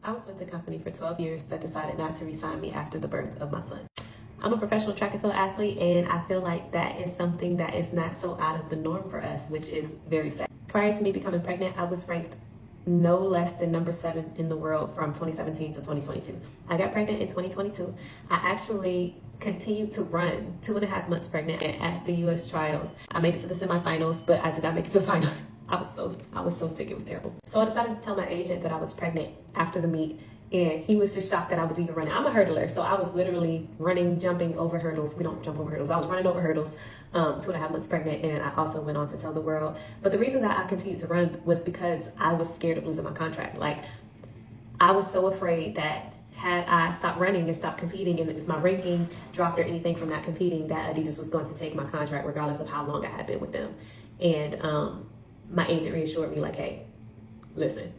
I was with the company for 12 years that decided not to re-sign me after the birth of my son. I'm a professional track and field athlete, and I feel like that is something that is not so out of the norm for us, which is very sad. Prior to me becoming pregnant, I was ranked no less than number 7 in the world from 2017 to 2022. I got pregnant in 2022. I actually continued to run 2.5 months pregnant at the U.S. trials. I made it to the semifinals, but I did not make it to the finals. I was so sick, it was terrible. So I decided to tell my agent that I was pregnant after the meet, and he was just shocked that I was even running. I'm a hurdler, so I was literally running, jumping over hurdles. We don't jump over hurdles. I was running over hurdles, 2.5 months pregnant, and I also went on to tell the world. But the reason that I continued to run was because I was scared of losing my contract. Like, I was so afraid that had I stopped running and stopped competing, and if my ranking dropped or anything from not competing, that Adidas was going to take my contract regardless of how long I had been with them. And my agent reassured me, like, hey, listen,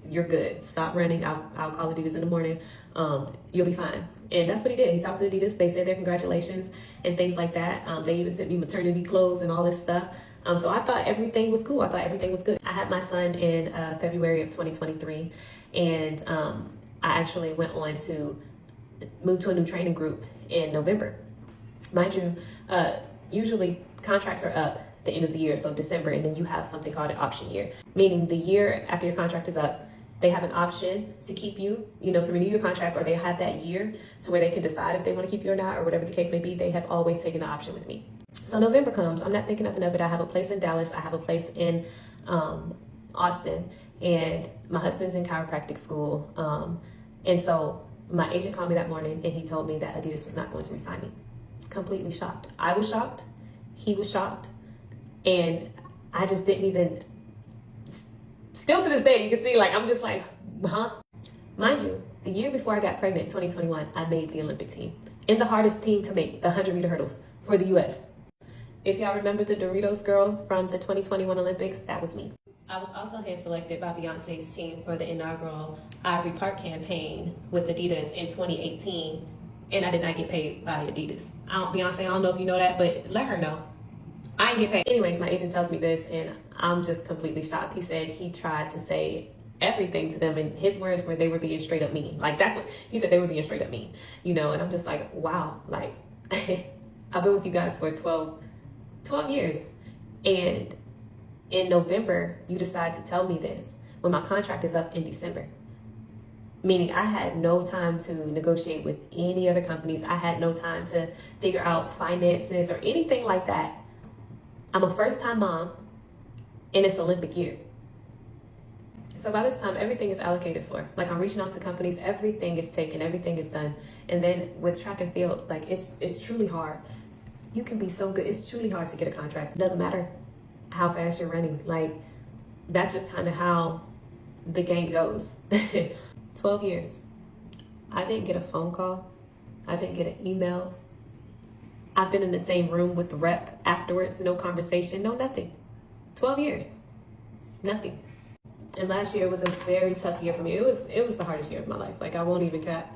you're good. Stop running. I'll call Adidas in the morning. You'll be fine. And that's what he did. He talked to Adidas. They said their congratulations and things like that. They even sent me maternity clothes and all this stuff. So I thought everything was cool. I thought everything was good. I had my son in February of 2023, and I actually went on to move to a new training group in November. Mind you, usually contracts are up the end of the year, so December, and then you have something called an option year, meaning the year after your contract is up, they have an option to keep you, to renew your contract, or they have that year to where they can decide if they want to keep you or not, or whatever the case may be. They have always taken the option with me. So November comes, I'm not thinking nothing of it. I have a place in Dallas, I have a place in Austin, and my husband's in chiropractic school. And so my agent called me that morning, and he told me that Adidas was not going to resign me. Completely shocked. I was shocked. He was shocked. And I just didn't even, still to this day, you can see, like, I'm just like, huh? Mind you, the year before I got pregnant in 2021, I made the Olympic team. In the hardest team to make, the 100-meter hurdles for the U.S. If y'all remember the Doritos girl from the 2021 Olympics, that was me. I was also hand selected by Beyonce's team for the inaugural Ivory Park campaign with Adidas in 2018, and I did not get paid by Adidas. Beyonce, I don't know if you know that, but let her know. I didn't get paid. Anyways, my agent tells me this, and I'm just completely shocked. He said he tried to say everything to them, and his words were they were being straight up mean. Like, that's what he said, they were being straight up mean, and I'm just like, wow, like, I've been with you guys for 12 years, and in November, you decide to tell me this when my contract is up in December. Meaning I had no time to negotiate with any other companies. I had no time to figure out finances or anything like that. I'm a first-time mom, and it's Olympic year. So by this time, everything is allocated for. Like, I'm reaching out to companies, everything is taken, everything is done. And then with track and field, like, it's truly hard. You can be so good. It's truly hard to get a contract. It doesn't matter how fast you're running. Like, that's just kind of how the game goes. 12 years. I didn't get a phone call. I didn't get an email. I've been in the same room with the rep afterwards, no conversation, no nothing. 12 years, nothing. And last year was a very tough year for me. It was the hardest year of my life. Like, I won't even cap.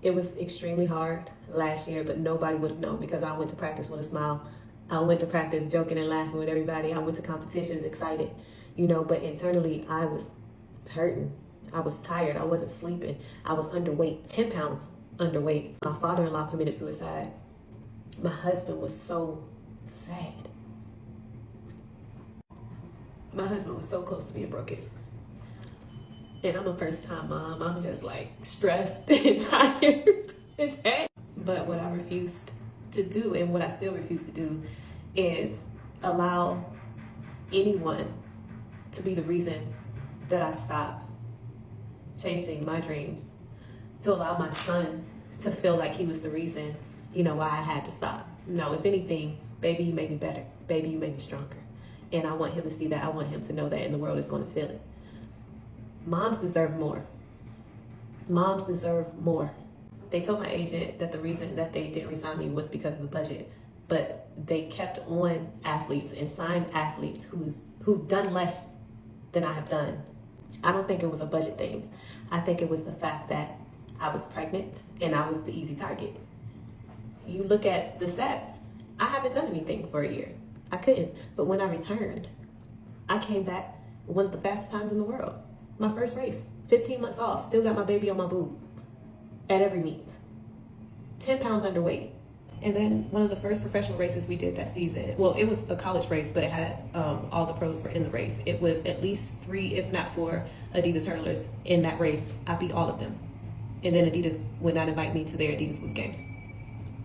It was extremely hard last year, but nobody would have known because I went to practice with a smile. I went to practice joking and laughing with everybody. I went to competitions excited, but internally I was hurting. I was tired. I wasn't sleeping. I was underweight, 10 pounds underweight. My father-in-law committed suicide. My husband was so sad. My husband was so close to being broken. And I'm a first-time mom. I'm just like stressed and tired as heck. But what I refused to do, and what I still refuse to do, is allow anyone to be the reason that I stop chasing my dreams, to allow my son to feel like he was the reason why I had to stop. No, if anything, baby, you made me better. Baby, you made me stronger. And I want him to see that. I want him to know that, and the world is going to feel it. Moms deserve more. Moms deserve more. They told my agent that the reason that they didn't resign me was because of the budget, but they kept on athletes and signed athletes who've done less than I have done. I don't think it was a budget thing. I think it was the fact that I was pregnant and I was the easy target. You look at the stats, I haven't done anything for a year. I couldn't. But when I returned, I came back one of the fastest times in the world. My first race. 15 months off, still got my baby on my boob at every meet. 10 pounds underweight. And then one of the first professional races we did that season, well, it was a college race, but it had all the pros were in the race. It was at least 3, if not 4, Adidas hurdlers in that race. I beat all of them. And then Adidas would not invite me to their Adidas Boost Games.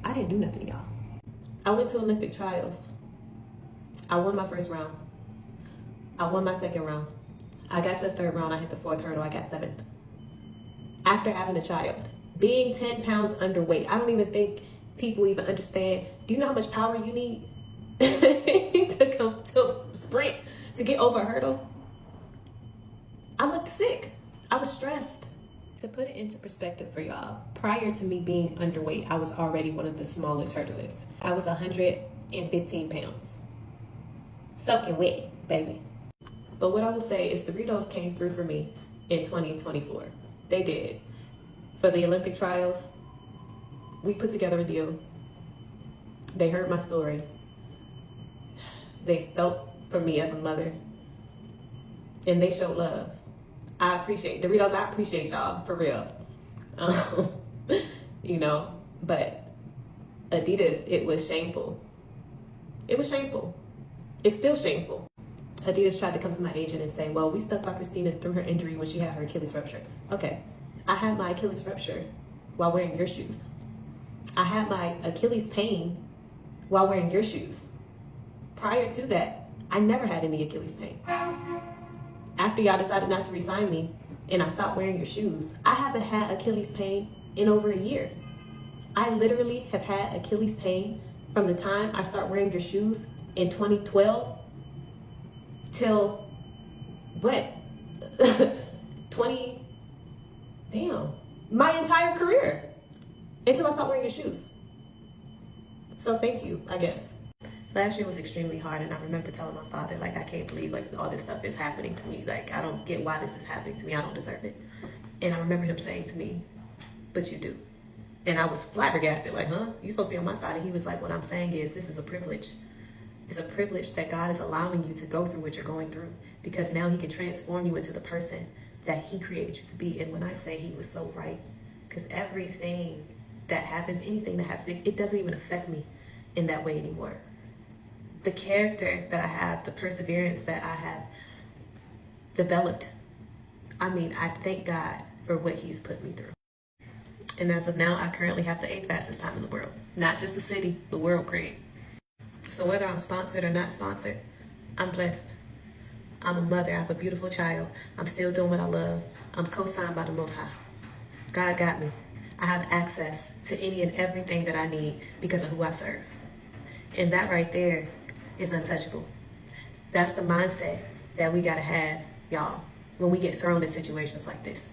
I didn't do nothing, y'all. I went to Olympic trials. I won my first round. I won my second round. I got to the third round. I hit the 4th hurdle. I got 7th. After having a child, being 10 pounds underweight, I don't even think people even understand. Do you know how much power you need to come to sprint, to get over a hurdle? I looked sick. I was stressed. To put it into perspective for y'all, prior to me being underweight, I was already one of the smallest hurdlers. I was 115 pounds. Soaking wet, baby. But what I will say is Doritos came through for me in 2024. They did. For the Olympic trials, we put together a deal. They heard my story. They felt for me as a mother. And they showed love. I appreciate Doritos. I appreciate y'all, for real. You know, but Adidas, it was shameful. It was shameful. It's still shameful. Adidas tried to come to my agent and say, well, we stuck by Christina through her injury when she had her Achilles rupture. Okay, I had my Achilles rupture while wearing your shoes. I had my Achilles pain while wearing your shoes. Prior to that, I never had any Achilles pain. After y'all decided not to re-sign me and I stopped wearing your shoes, I haven't had Achilles pain in over a year. I literally have had Achilles pain from the time I start wearing your shoes in 2012 till what? My entire career until I stopped wearing your shoes. So thank you, I guess. Last year was extremely hard, and I remember telling my father, like, I can't believe like all this stuff is happening to me. Like, I don't get why this is happening to me. I don't deserve it. And I remember him saying to me, but you do. And I was flabbergasted, like, huh? You're supposed to be on my side. And he was like, what I'm saying is this is a privilege. It's a privilege that God is allowing you to go through what you're going through, because now he can transform you into the person that he created you to be. And when I say he was so right, because everything that happens, anything that happens, it doesn't even affect me in that way anymore. The character that I have, the perseverance that I have developed, I mean, I thank God for what he's put me through. And as of now, I currently have the 8th fastest time in the world. Not just the city, the world create. So whether I'm sponsored or not sponsored, I'm blessed. I'm a mother, I have a beautiful child. I'm still doing what I love. I'm co-signed by the Most High. God got me. I have access to any and everything that I need because of who I serve. And that right there is untouchable. That's the mindset that we gotta have, y'all, when we get thrown in situations like this.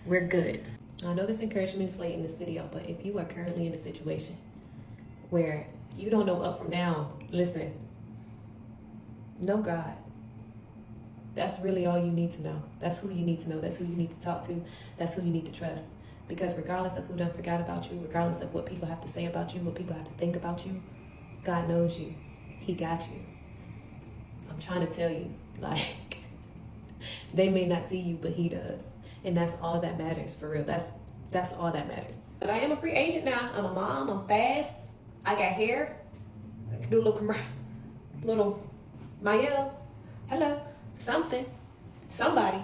We're good. I know this encouragement is late in this video, but if you are currently in a situation where you don't know up from down, listen, know God. That's really all you need to know. That's who you need to know. That's who you need to talk to. That's who you need to trust. Because regardless of who done forgot about you, regardless of what people have to say about you, what people have to think about you, God knows you. He got you. I'm trying to tell you, like, they may not see you, but he does. And that's all that matters, for real. That's all that matters. But I am a free agent now. I'm a mom. I'm fast. I got hair. I can do a little Mayel. Hello. Something. Somebody.